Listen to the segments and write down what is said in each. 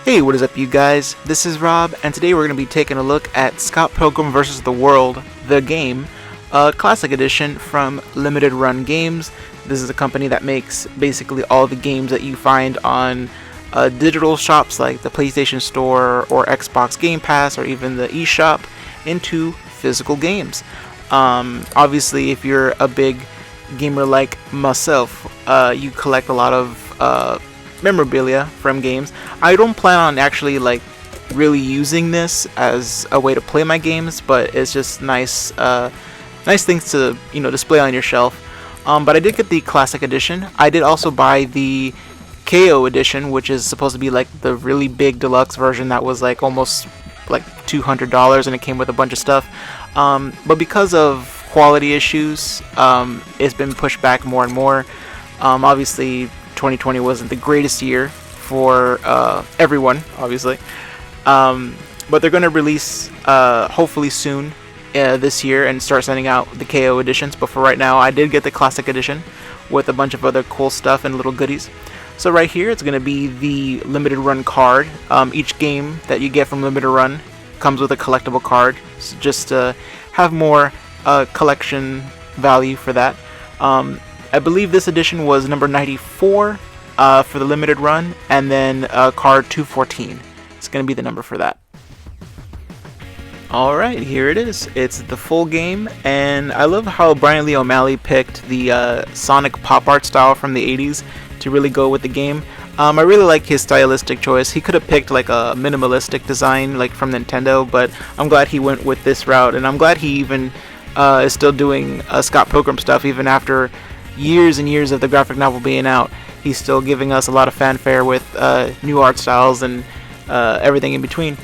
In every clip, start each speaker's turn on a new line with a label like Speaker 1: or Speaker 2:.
Speaker 1: Hey, what is up, you guys? This is Rob, and today we're going to be taking a look at Scott Pilgrim vs. the World, the game, a classic edition from Limited Run Games. This is a company that makes basically all the games that you find on digital shops like the PlayStation Store or Xbox Game Pass or even the eShop into physical games. Obviously, if you're a big gamer like myself, you collect a lot of memorabilia from games. I don't plan on actually really using this as a way to play my games, but it's just nice things to display on your shelf. But I did get the classic edition. I did also buy the KO edition, which is supposed to be like the really big deluxe version that was like almost like $200, and it came with a bunch of stuff. But because of quality issues, it's been pushed back more and more. Obviously 2020 wasn't the greatest year for everyone, obviously, but they're going to release hopefully soon this year and start sending out the KO editions. But for right now, I did get the classic edition with a bunch of other cool stuff and little goodies. So right here, it's going to be the limited run card. Each game that you get from limited run comes with a collectible card, so just to have more collection value for that. I believe this edition was number 94 for the limited run, and then card 214. It's going to be the number for that. Alright, here it is. It's the full game, and I love how Brian Lee O'Malley picked the Sonic pop art style from the 80s to really go with the game. I really like his stylistic choice. He could have picked like a minimalistic design like from Nintendo, but I'm glad he went with this route, and I'm glad he even is still doing Scott Pilgrim stuff even after years and years of the graphic novel being out. He's still giving us a lot of fanfare with new art styles and everything in between.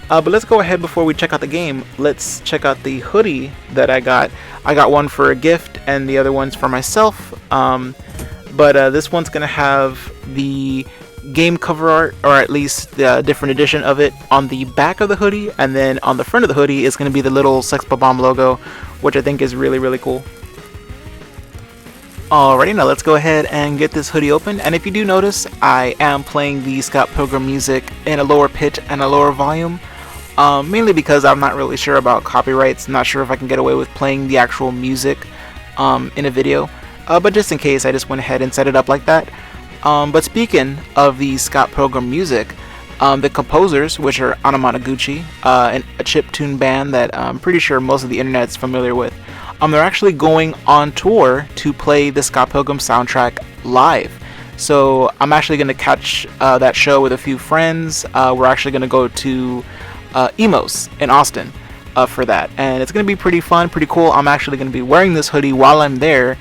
Speaker 1: But let's go ahead before we check out the game. Let's check out the hoodie that I got. I got one for a gift and the other one's for myself. But this one's going to have the game cover art, or at least the different edition of it, on the back of the hoodie. And then on the front of the hoodie is going to be the little Sex Bomb logo, which I think is really, really cool. Alrighty, now let's go ahead and get this hoodie open. And if you do notice, I am playing the Scott Pilgrim music in a lower pitch and a lower volume, mainly because I'm not really sure about copyrights. Not sure if I can get away with playing the actual music in a video, but just in case, I just went ahead and set it up like that. But speaking of the Scott Pilgrim music, the composers, which are Anamanaguchi, a chiptune band that I'm pretty sure most of the internet's familiar with, they're actually going on tour to play the Scott Pilgrim soundtrack live. So I'm actually going to catch that show with a few friends. We're actually going to go to Emos in Austin for that. And it's going to be pretty fun, pretty cool. I'm actually going to be wearing this hoodie while I'm there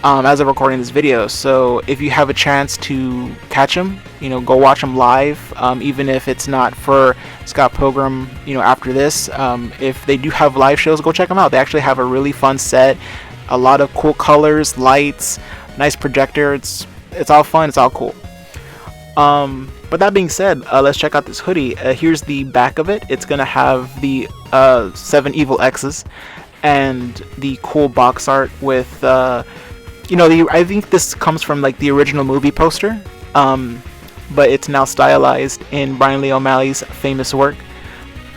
Speaker 1: as I'm recording this video. So if you have a chance to catch them, go watch them live, even if it's not for Scott Pilgrim, after this. If they do have live shows, go check them out. They actually have a really fun set, a lot of cool colors, lights, nice projector. It's all fun, it's all cool. But that being said, let's check out this hoodie. Here's the back of it. It's gonna have the 7 evil X's and the cool box art with I think this comes from like the original movie poster, but it's now stylized in Brian Lee O'Malley's famous work.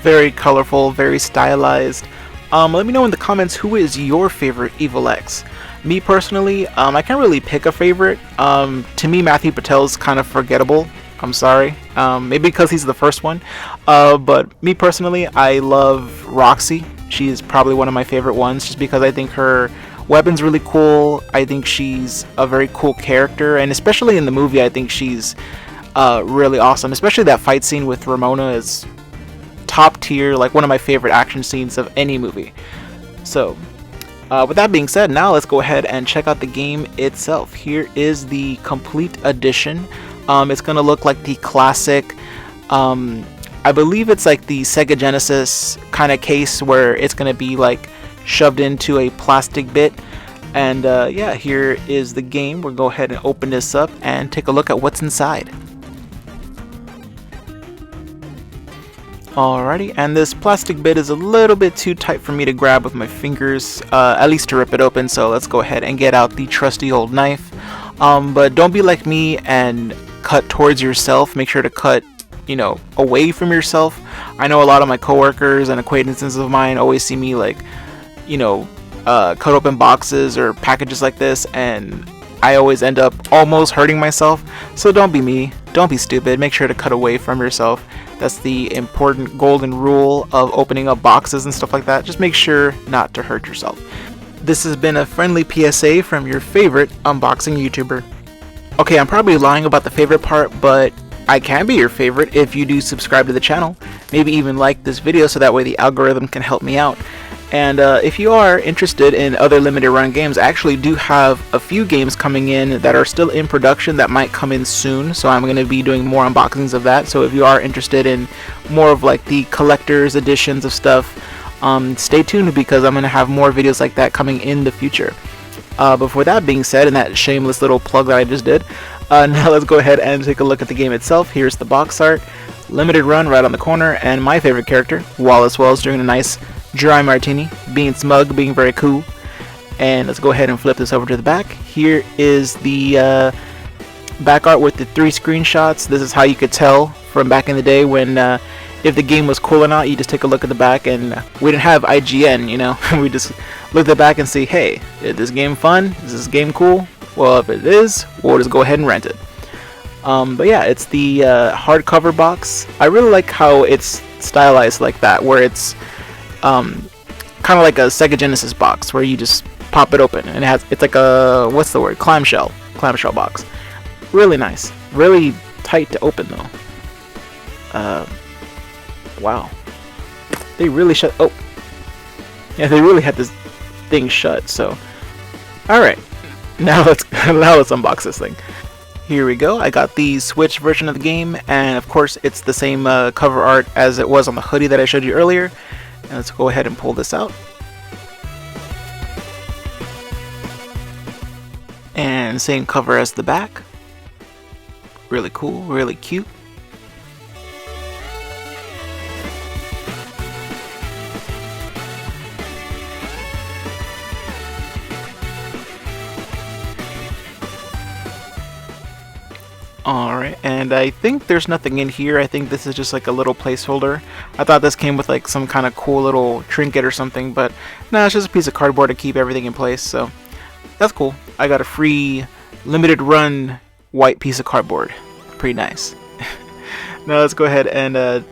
Speaker 1: Very colorful, very stylized. Let me know in the comments, who is your favorite evil X? Me personally, I can't really pick a favorite. To me, Matthew Patel's kind of forgettable. I'm sorry. Maybe because he's the first one. But me personally, I love Roxy. She is probably one of my favorite ones, just because I think her weapon's really cool. I think she's a very cool character, and especially in the movie, I think she's really awesome. Especially that fight scene with Ramona is top tier, like one of my favorite action scenes of any movie. So with that being said, now let's go ahead and check out the game itself. Here is the complete edition. It's gonna look like the classic, I believe it's like the Sega Genesis kind of case, where it's gonna be like shoved into a plastic bit. And yeah, here is the game. We'll go ahead and open this up and take a look at what's inside. Alrighty, and this plastic bit is a little bit too tight for me to grab with my fingers, at least to rip it open, so let's go ahead and get out the trusty old knife. But don't be like me and cut towards yourself. Make sure to cut away from yourself. I know a lot of my coworkers and acquaintances of mine always see me like, cut open boxes or packages like this, and I always end up almost hurting myself. So don't be me. Don't be stupid. Make sure to cut away from yourself. That's the important golden rule of opening up boxes and stuff like that. Just make sure not to hurt yourself. This has been a friendly PSA from your favorite unboxing YouTuber. Okay, I'm probably lying about the favorite part, but I can be your favorite if you do subscribe to the channel. Maybe even like this video so that way the algorithm can help me out. And if you are interested in other limited run games, I actually do have a few games coming in that are still in production that might come in soon, so I'm going to be doing more unboxings of that. So if you are interested in more of like the collector's editions of stuff, stay tuned, because I'm going to have more videos like that coming in the future. Before that being said, and that shameless little plug that I just did, now let's go ahead and take a look at the game itself. Here's the box art, limited run right on the corner, and my favorite character, Wallace Wells, drinking a nice dry martini, being smug, being very cool. And let's go ahead and flip this over to the back. Here is the back art with the 3 screenshots. This is how you could tell from back in the day when if the game was cool or not. You just take a look at the back, and we didn't have IGN, we just look at the back and see, hey, is this game fun? Is this game cool? Well, if it is, we'll just go ahead and rent it. But yeah, it's the hardcover box. I really like how it's stylized like that, where it's kind of like a Sega Genesis box where you just pop it open, and it's like a, what's the word, clamshell box. Really nice, really tight to open though. Wow, they really shut, oh yeah, they really had this thing shut. So alright, now let's unbox this thing. Here we go. I got the Switch version of the game, and of course it's the same cover art as it was on the hoodie that I showed you earlier. And let's go ahead and pull this out. And same cover as the back. Really cool, really cute. Alright, and I think there's nothing in here. I think this is just like a little placeholder. I thought this came with like some kind of cool little trinket or something, but no, it's just a piece of cardboard to keep everything in place, so that's cool. I got a free limited run white piece of cardboard. Pretty nice. Now let's go ahead and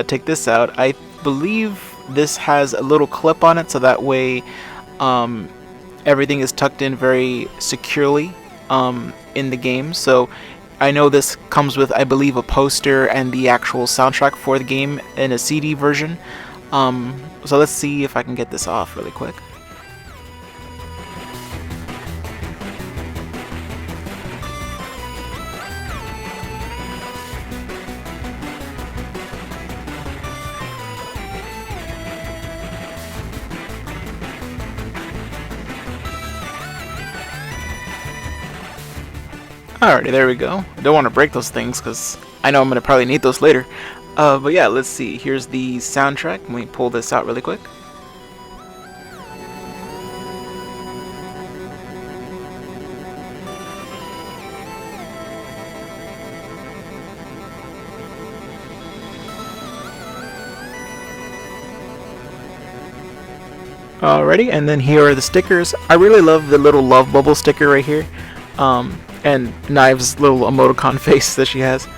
Speaker 1: take this out. I believe this has a little clip on it, so that way everything is tucked in very securely in the game. So I know this comes with, I believe, a poster and the actual soundtrack for the game in a CD version. So let's see if I can get this off really quick. Alrighty, there we go. I don't want to break those things because I know I'm going to probably need those later. But yeah, let's see. Here's the soundtrack. Let me pull this out really quick. Alrighty, and then here are the stickers. I really love the little love bubble sticker right here. And Knives' little emoticon face that she has.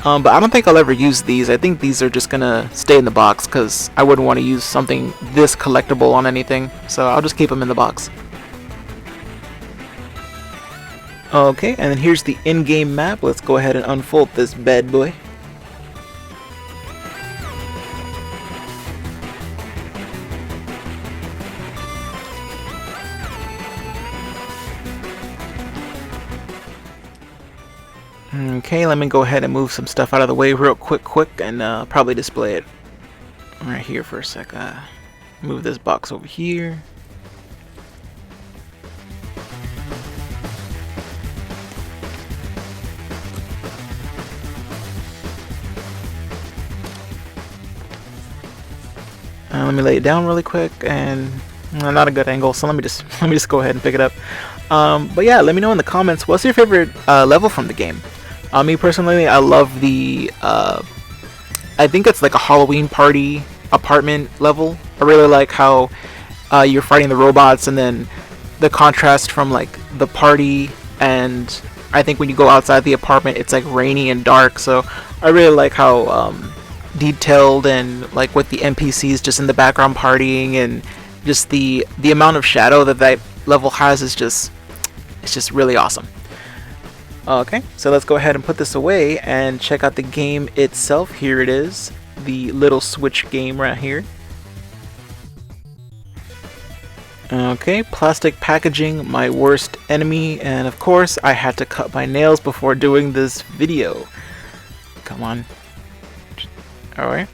Speaker 1: But I don't think I'll ever use these. I think these are just gonna stay in the box because I wouldn't want to use something this collectible on anything. So I'll just keep them in the box. Okay, and then here's the in-game map. Let's go ahead and unfold this bad boy. Okay, let me go ahead and move some stuff out of the way real quick, and probably display it right here for a sec. Move this box over here. Let me lay it down really quick, and not a good angle, so let me just go ahead and pick it up. But yeah, let me know in the comments, what's your favorite level from the game? Me personally, I love the I think it's like a Halloween party apartment level. I really like how you're fighting the robots, and then the contrast from like the party, and I think when you go outside the apartment it's like rainy and dark. So I really like how detailed, and like with the NPCs just in the background partying, and just the amount of shadow that that level has is just, it's just really awesome. Okay, so let's go ahead and put this away and check out the game itself. Here it is, the little Switch game right here. Okay, plastic packaging, my worst enemy, and of course I had to cut my nails before doing this video. Come on. Alright.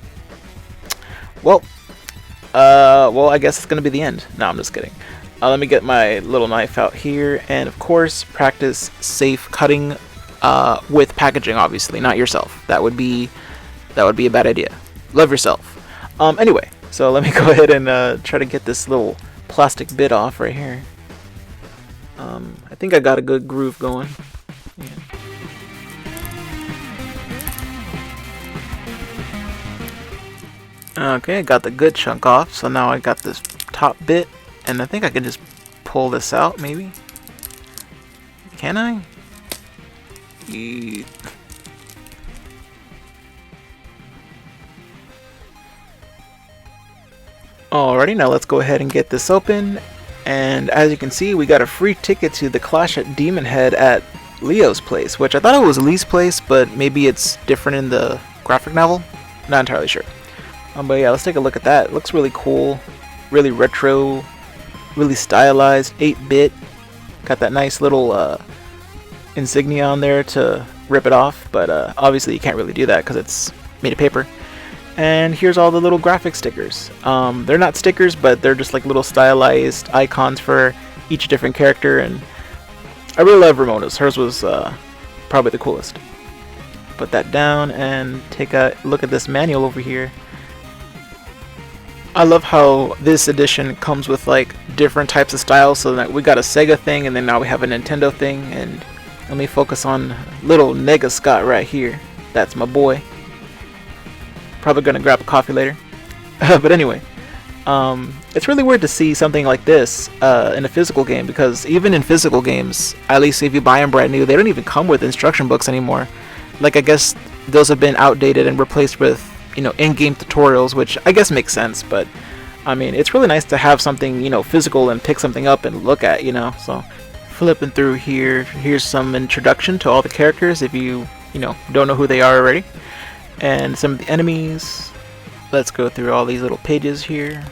Speaker 1: Well, I guess it's gonna be the end. No, I'm just kidding. Let me get my little knife out here, and of course practice safe cutting with packaging, obviously, not yourself. That would be a bad idea. Love yourself. Anyway, so let me go ahead and try to get this little plastic bit off right here. I think I got a good groove going. Yeah. Okay, I got the good chunk off, so now I got this top bit, and I think I can just pull this out, maybe? Can I? Alrighty, now let's go ahead and get this open, and as you can see, we got a free ticket to the Clash at Demon Head at Leo's place, which I thought it was Lee's place, but maybe it's different in the graphic novel? Not entirely sure. But yeah, let's take a look at that. It looks really cool, really retro, really stylized, 8-bit. Got that nice little insignia on there to rip it off, but obviously you can't really do that because it's made of paper. And here's all the little graphic stickers. They're not stickers, but they're just like little stylized icons for each different character, and I really love Ramona's. Hers was probably the coolest. Put that down and take a look at this manual over here. I love how this edition comes with like different types of styles, so that we got a Sega thing, and then now we have a Nintendo thing. And let me focus on little Nega Scott right here. That's my boy. Probably gonna grab a coffee later. But anyway, it's really weird to see something like this in a physical game, because even in physical games, at least if you buy them brand new, they don't even come with instruction books anymore. Like, I guess those have been outdated and replaced with, you know, in-game tutorials, which I guess makes sense. But I mean, it's really nice to have something, you know, physical and pick something up and look at, you know. So flipping through here, here's some introduction to all the characters if you know, don't know who they are already, and some of the enemies. Let's go through all these little pages here.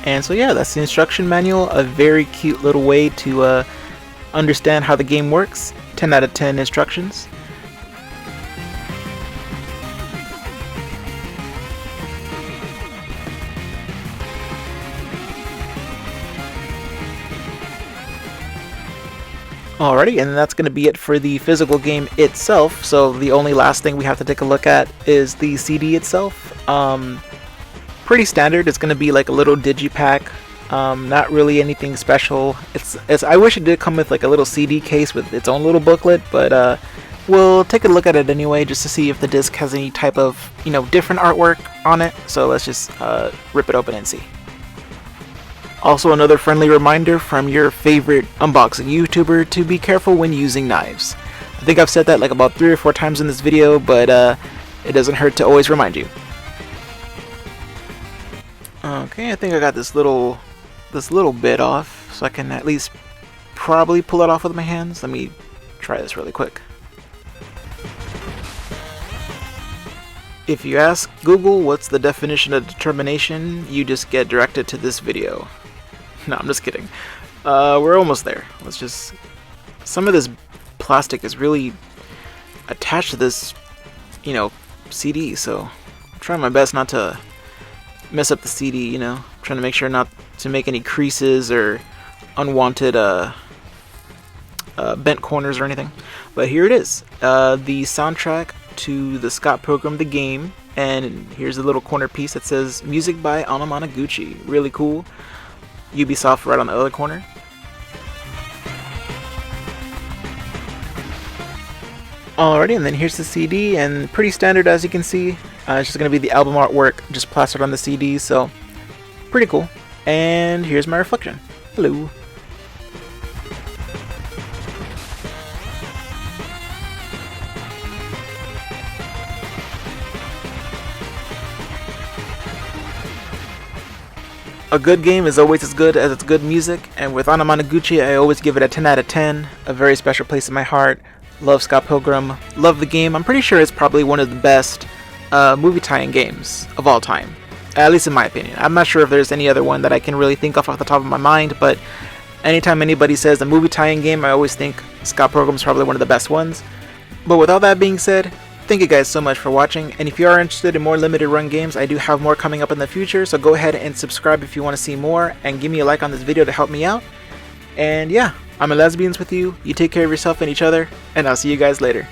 Speaker 1: And so yeah, that's the instruction manual. A very cute little way to understand how the game works. 10 out of 10 instructions. Alrighty, and that's going to be it for the physical game itself. So the only last thing we have to take a look at is the CD itself. Pretty standard. It's going to be like a little digipack. Not really anything special. It's I wish it did come with like a little CD case with its own little booklet, but we'll take a look at it anyway just to see if the disc has any type of, you know, different artwork on it. So let's just rip it open and see. Also, another friendly reminder from your favorite unboxing YouTuber to be careful when using knives. I think I've said that like about 3 or 4 times in this video, but it doesn't hurt to always remind you. Okay, I think I got this little bit off, so I can at least probably pull it off with my hands. Let me try this really quick. If you ask Google what's the definition of determination, you just get directed to this video. No, I'm just kidding. We're almost there. Let's just... Some of this plastic is really attached to this, you know, CD, so I'm trying my best not to mess up the CD, you know. I'm trying to make sure not to make any creases or unwanted bent corners or anything. But here it is, the soundtrack to the Scott Pilgrim the game, and here's a little corner piece that says music by Anamanaguchi. Really cool. Ubisoft right on the other corner. Alrighty, and then here's the CD, and pretty standard as you can see. It's just going to be the album artwork just plastered on the CD, so pretty cool. And here's my reflection. Hello. A good game is always as good as its good music, and with Anamanaguchi I always give it a 10 out of 10, a very special place in my heart. Love Scott Pilgrim, love the game. I'm pretty sure it's probably one of the best movie tie-in games of all time, at least in my opinion. I'm not sure if there's any other one that I can really think of off the top of my mind, but anytime anybody says a movie tie-in game, I always think Scott Pilgrim is probably one of the best ones. But with all that being said, thank you guys so much for watching, and if you are interested in more limited run games, I do have more coming up in the future, so go ahead and subscribe if you want to see more, and give me a like on this video to help me out. And yeah, I'm a Lesbians with you take care of yourself and each other, and I'll see you guys later.